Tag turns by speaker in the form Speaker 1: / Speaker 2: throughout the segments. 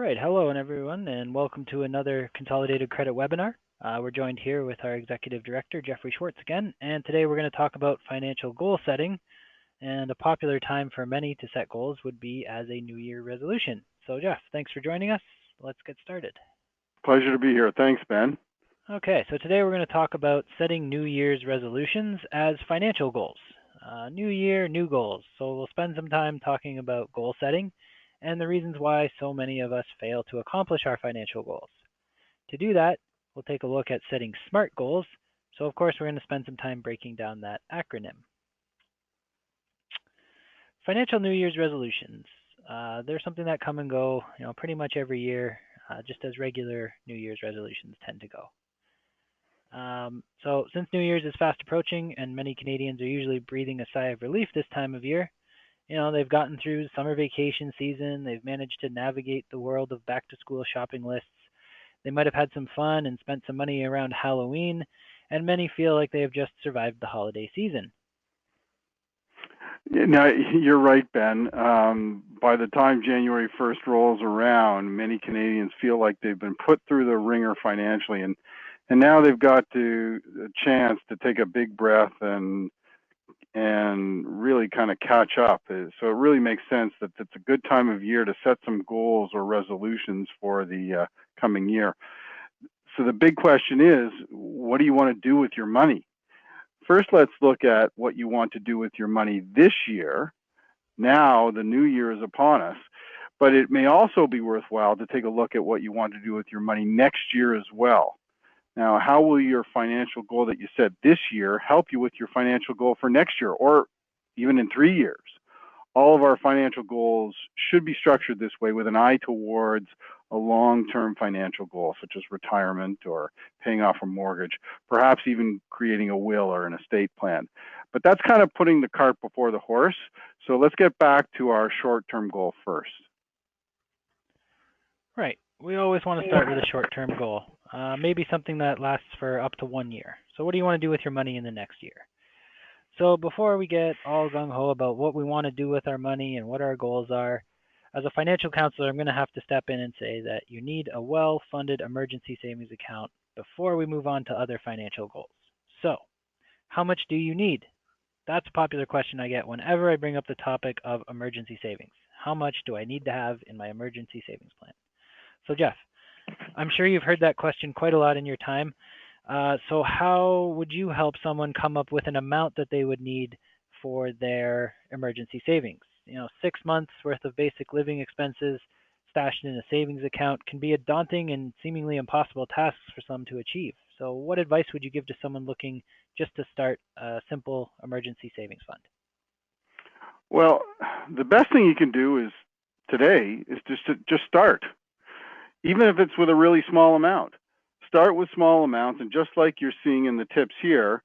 Speaker 1: right, hello everyone, and welcome to another Consolidated Credit webinar. We're joined here with our Executive Director, Jeffrey Schwartz again, and today we're going to talk about financial goal setting, and a popular time for many to set goals would be as a New Year resolution. So Jeff, thanks for joining us. Let's get started.
Speaker 2: Pleasure to be here. Thanks, Ben.
Speaker 1: Okay, so today we're going to talk about setting New Year's resolutions as financial goals. New year, new goals. So we'll spend some time talking about goal setting and the reasons why so many of us fail to accomplish our financial goals. To do that, we'll take a look at setting SMART goals. So of course, we're going to spend some time breaking down that acronym. Financial New Year's resolutions. They're something that come and go, pretty much every year, just as regular New Year's resolutions tend to go. So since New Year's is fast approaching and many Canadians are usually breathing a sigh of relief this time of year, they've gotten through summer vacation season, they've managed to navigate the world of back-to-school shopping lists, they might have had some fun and spent some money around Halloween, and many feel like they have just survived the holiday season.
Speaker 2: No, you're right, Ben. By the time January 1st rolls around, many Canadians feel like they've been put through the ringer financially, and now they've got a chance to take a big breath and really kind of catch up. So it really makes sense that it's a good time of year to set some goals or resolutions for the coming year. So the big question is, what do you want to do with your money? First, let's look at what you want to do with your money this year. Now the new year is upon us, but it may also be worthwhile to take a look at what you want to do with your money next year as well. Now, how will your financial goal that you set this year help you with your financial goal for next year or even in 3 years? All of our financial goals should be structured this way with an eye towards a long-term financial goal, such as retirement or paying off a mortgage, perhaps even creating a will or an estate plan. But that's kind of putting the cart before the horse. So let's get back to our short-term goal first.
Speaker 1: Right. We always want to start with a short-term goal, maybe something that lasts for up to 1 year. So what do you want to do with your money in the next year? So before we get all gung-ho about what we want to do with our money and what our goals are, as a financial counselor, I'm going to have to step in and say that you need a well-funded emergency savings account before we move on to other financial goals. So, how much do you need? That's a popular question I get whenever I bring up the topic of emergency savings. How much do I need to have in my emergency savings plan? So Jeff, I'm sure you've heard that question quite a lot in your time. So how would you help someone come up with an amount that they would need for their emergency savings? 6 months worth of basic living expenses stashed in a savings account can be a daunting and seemingly impossible task for some to achieve. So what advice would you give to someone looking just to start a simple emergency savings fund?
Speaker 2: Well, the best thing you can do is just start, even if it's with a really small amount. Start with small amounts, and just like you're seeing in the tips here,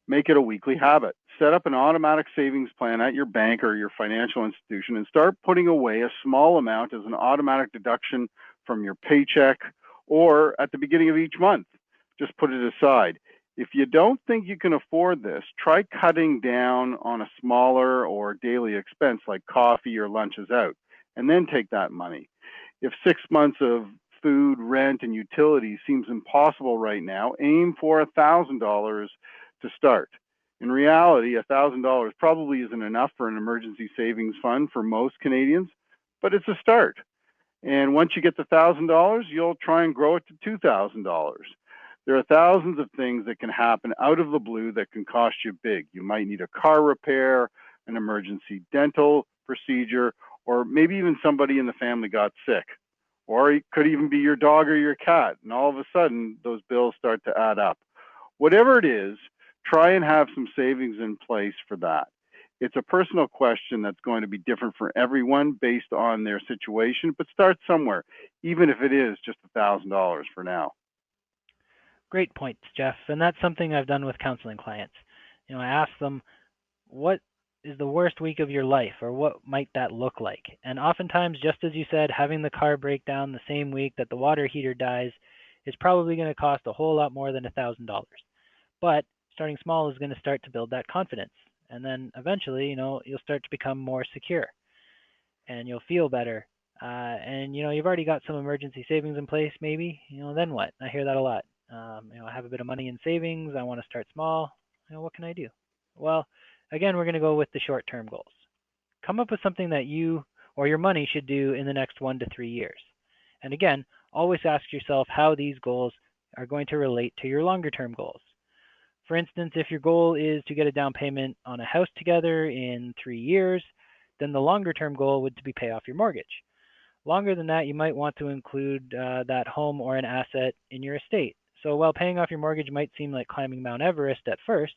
Speaker 2: make it a weekly habit. Set up an automatic savings plan at your bank or your financial institution and start putting away a small amount as an automatic deduction from your paycheck or at the beginning of each month. Just put it aside. If you don't think you can afford this, try cutting down on a smaller or daily expense like coffee or lunches out, and then take that money. If 6 months of food, rent, and utilities seems impossible right now, aim for $1,000 to start. In reality, $1,000 probably isn't enough for an emergency savings fund for most Canadians, but it's a start. And once you get the $1,000, you'll try and grow it to $2,000. There are thousands of things that can happen out of the blue that can cost you big. You might need a car repair, an emergency dental procedure, or maybe even somebody in the family got sick. Or it could even be your dog or your cat, and all of a sudden, those bills start to add up. Whatever it is, try and have some savings in place for that. It's a personal question that's going to be different for everyone based on their situation, but start somewhere, even if it is just $1,000 for now.
Speaker 1: Great points, Jeff. And that's something I've done with counseling clients. I ask them, what is the worst week of your life, or what might that look like? And oftentimes, just as you said, having the car break down the same week that the water heater dies is probably going to cost a whole lot more than $1,000. But starting small is going to start to build that confidence. And then eventually, you'll start to become more secure and you'll feel better And you've already got some emergency savings in place, maybe. Then what? I hear that a lot. I have a bit of money in savings. I want to start small. What can I do? Well, again, we're going to go with the short-term goals. Come up with something that you or your money should do in the next 1 to 3 years. And again, always ask yourself how these goals are going to relate to your longer-term goals. For instance, if your goal is to get a down payment on a house together in 3 years, then the longer-term goal would be pay off your mortgage. Longer than that, you might want to include that home or an asset in your estate. So while paying off your mortgage might seem like climbing Mount Everest at first,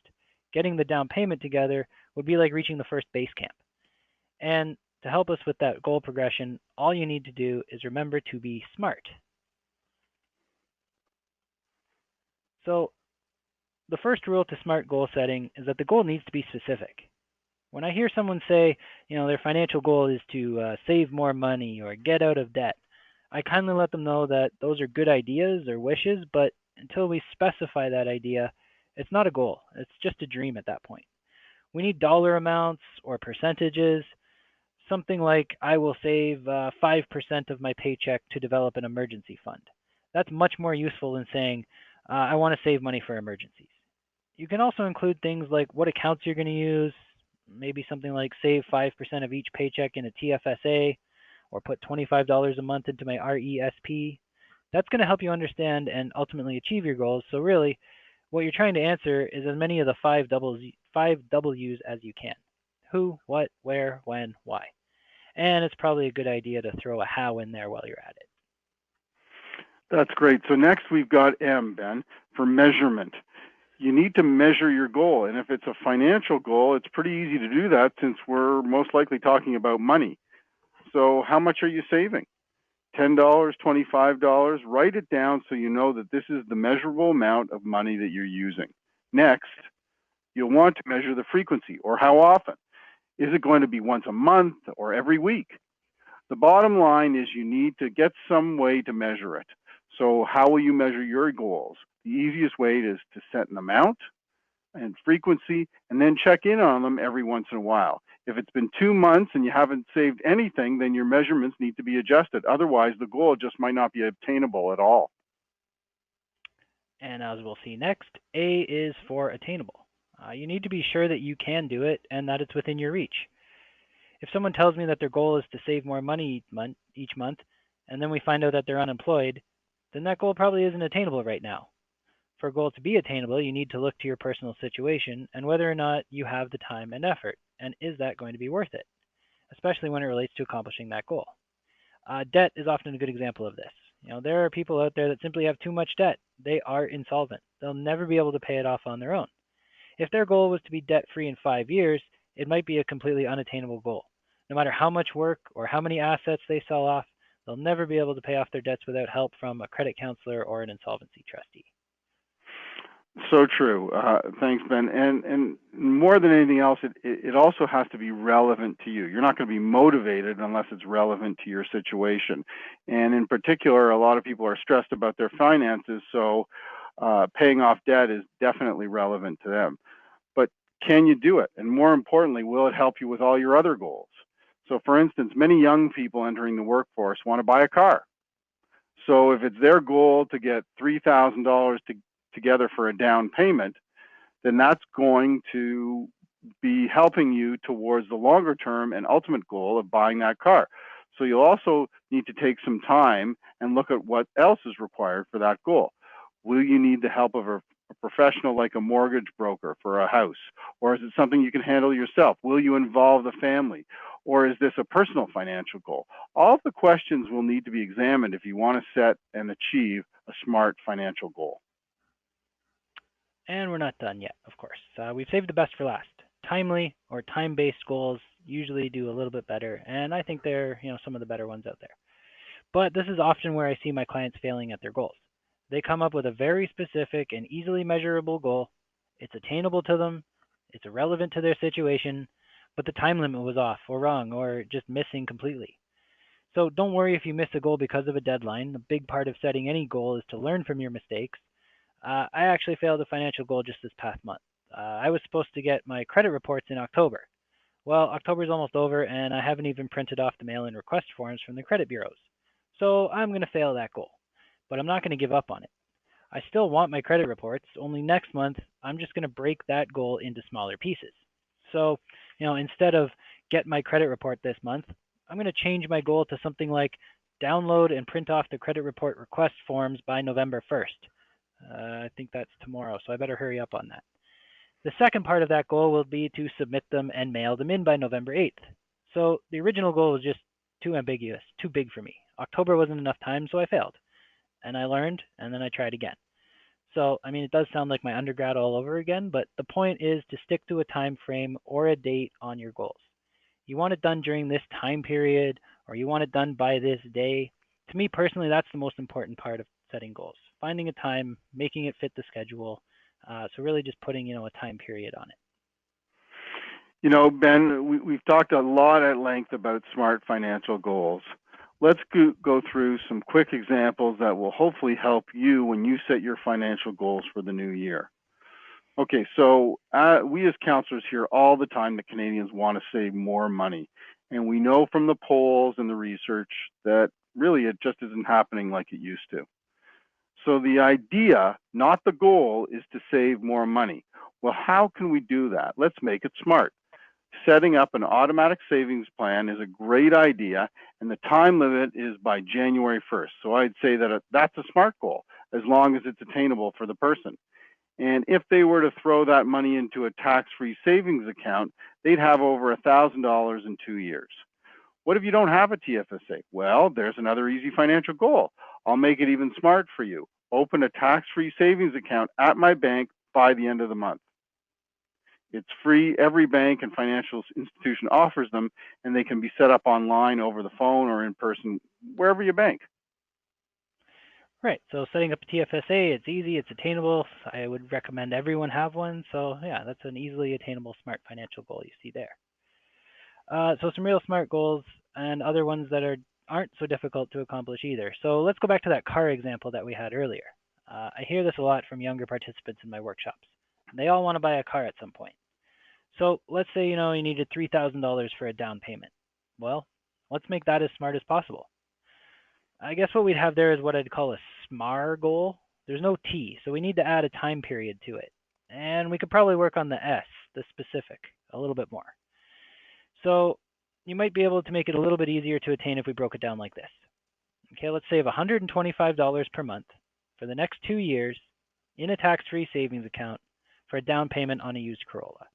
Speaker 1: getting the down payment together would be like reaching the first base camp. And to help us with that goal progression, all you need to do is remember to be smart. So the first rule to smart goal setting is that the goal needs to be specific. When I hear someone say, their financial goal is to save more money or get out of debt, I kindly let them know that those are good ideas or wishes, but until we specify that idea, it's not a goal. It's just a dream at that point. We need dollar amounts or percentages, something like I will save 5% of my paycheck to develop an emergency fund. That's much more useful than saying I want to save money for emergencies. You can also include things like what accounts you're going to use, maybe something like save 5% of each paycheck in a TFSA or put $25 a month into my RESP. That's going to help you understand and ultimately achieve your goals. So really, what you're trying to answer is as many of the five W's as you can. Who, what, where, when, why. And it's probably a good idea to throw a how in there while you're at it.
Speaker 2: That's great. So next we've got M, Ben, for measurement. You need to measure your goal. And if it's a financial goal, it's pretty easy to do that since we're most likely talking about money. So how much are you saving? $10, $25? Write it down so you know that this is the measurable amount of money that you're using. Next, you'll want to measure the frequency or how often. Is it going to be once a month or every week? The bottom line is you need to get some way to measure it. So how will you measure your goals? The easiest way is to set an amount and frequency and then check in on them every once in a while. If it's been 2 months and you haven't saved anything, then your measurements need to be adjusted. Otherwise, the goal just might not be obtainable at all.
Speaker 1: And as we'll see next, A is for attainable. You need to be sure that you can do it and that it's within your reach. If someone tells me that their goal is to save more money each month, and then we find out that they're unemployed, then that goal probably isn't attainable right now. For a goal to be attainable, you need to look to your personal situation and whether or not you have the time and effort, and is that going to be worth it, especially when it relates to accomplishing that goal. Debt is often a good example of this. There are people out there that simply have too much debt. They are insolvent. They'll never be able to pay it off on their own. If their goal was to be debt-free in 5 years, it might be a completely unattainable goal. No matter how much work or how many assets they sell off, they'll never be able to pay off their debts without help from a credit counselor or an insolvency trustee.
Speaker 2: So true. Thanks, Ben. And more than anything else, it also has to be relevant to you. You're not going to be motivated unless it's relevant to your situation. And in particular, a lot of people are stressed about their finances, so paying off debt is definitely relevant to them. But can you do it? And more importantly, will it help you with all your other goals? So for instance, many young people entering the workforce want to buy a car. So if it's their goal to get $3,000 together for a down payment, then that's going to be helping you towards the longer term and ultimate goal of buying that car. So you'll also need to take some time and look at what else is required for that goal. Will you need the help of a professional like a mortgage broker for a house? Or is it something you can handle yourself? Will you involve the family? Or is this a personal financial goal? All of the questions will need to be examined if you want to set and achieve a smart financial goal.
Speaker 1: And we're not done yet, of course. We've saved the best for last. Timely or time-based goals usually do a little bit better, and I think they're some of the better ones out there. But this is often where I see my clients failing at their goals. They come up with a very specific and easily measurable goal. It's attainable to them, it's irrelevant to their situation, but the time limit was off or wrong or just missing completely. So don't worry if you miss a goal because of a deadline. A big part of setting any goal is to learn from your mistakes. I actually failed a financial goal just this past month. I was supposed to get my credit reports in October. Well, October's almost over and I haven't even printed off the mail-in request forms from the credit bureaus. So I'm going to fail that goal. But I'm not going to give up on it. I still want my credit reports, only next month I'm just going to break that goal into smaller pieces. So, instead of get my credit report this month, I'm going to change my goal to something like download and print off the credit report request forms by November 1st. I think that's tomorrow, so I better hurry up on that. The second part of that goal will be to submit them and mail them in by November 8th. So the original goal was just too ambiguous, too big for me. October wasn't enough time, so I failed. And I learned, and then I tried again. So, it does sound like my undergrad all over again, but the point is to stick to a time frame or a date on your goals. You want it done during this time period, or you want it done by this day. To me personally, that's the most important part of setting goals. Finding a time, making it fit the schedule. So really just putting, a time period on it.
Speaker 2: Ben, we've talked a lot at length about SMART financial goals. Let's go through some quick examples that will hopefully help you when you set your financial goals for the new year. Okay, so we as counselors hear all the time that Canadians want to save more money. And we know from the polls and the research that really it just isn't happening like it used to. So the idea, not the goal, is to save more money. Well, how can we do that? Let's make it smart. Setting up an automatic savings plan is a great idea, and the time limit is by January 1st. So I'd say that that's a SMART goal, as long as it's attainable for the person. And if they were to throw that money into a tax-free savings account, they'd have over $1,000 in 2 years. What if you don't have a TFSA? Well, there's another easy financial goal. I'll make it even smart for you. Open a tax-free savings account at my bank by the end of the month. It's free. Every bank and financial institution offers them, and they can be set up online, over the phone, or in person, wherever you bank.
Speaker 1: Right. So setting up a TFSA, it's easy, it's attainable. I would recommend everyone have one. So yeah, that's an easily attainable SMART financial goal you see there. So some real SMART goals and other ones that aren't so difficult to accomplish either. So let's go back to that car example that we had earlier. I hear this a lot from younger participants in my workshops. They all want to buy a car at some point. So let's say you needed $3,000 for a down payment. Well, let's make that as smart as possible. I guess what we'd have there is what I'd call a SMAR goal. There's no T, so we need to add a time period to it. And we could probably work on the S, the specific, a little bit more. So you might be able to make it a little bit easier to attain if we broke it down like this. Okay, let's save $125 per month for the next 2 years in a tax-free savings account for a down payment on a used Corolla.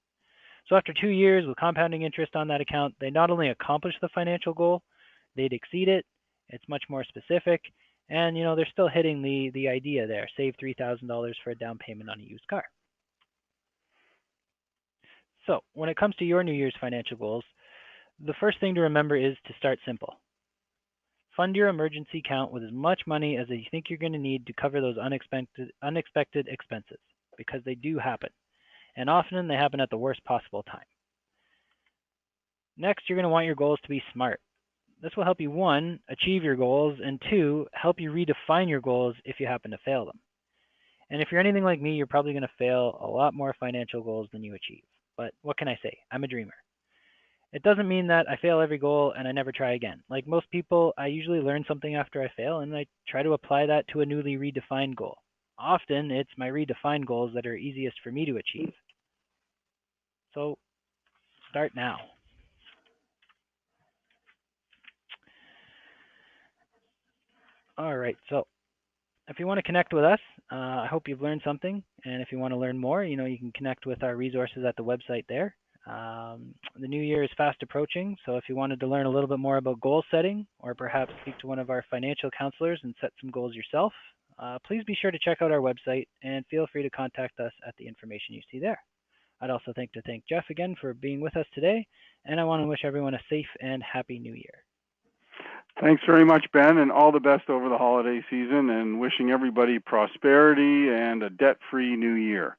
Speaker 1: So after 2 years with compounding interest on that account, they not only accomplish the financial goal, they'd exceed it. It's much more specific, and they're still hitting the idea there. Save $3,000 for a down payment on a used car. So when it comes to your New Year's financial goals, the first thing to remember is to start simple. Fund your emergency account with as much money as you think you're going to need to cover those unexpected expenses, because they do happen, and often they happen at the worst possible time. Next, you're going to want your goals to be SMART. This will help you, 1, achieve your goals, and 2, help you redefine your goals if you happen to fail them. And if you're anything like me, you're probably going to fail a lot more financial goals than you achieve. But what can I say? I'm a dreamer. It doesn't mean that I fail every goal and I never try again. Like most people, I usually learn something after I fail, and I try to apply that to a newly redefined goal. Often, it's my redefined goals that are easiest for me to achieve. So, start now. All right, so if you want to connect with us, I hope you've learned something. And if you want to learn more, you can connect with our resources at the website there. The new year is fast approaching, so if you wanted to learn a little bit more about goal setting, or perhaps speak to one of our financial counselors and set some goals yourself, please be sure to check out our website and feel free to contact us at the information you see there. I'd also like to thank Jeff again for being with us today, and I want to wish everyone a safe and happy new year.
Speaker 2: Thanks very much, Ben, and all the best over the holiday season, and wishing everybody prosperity and a debt-free new year.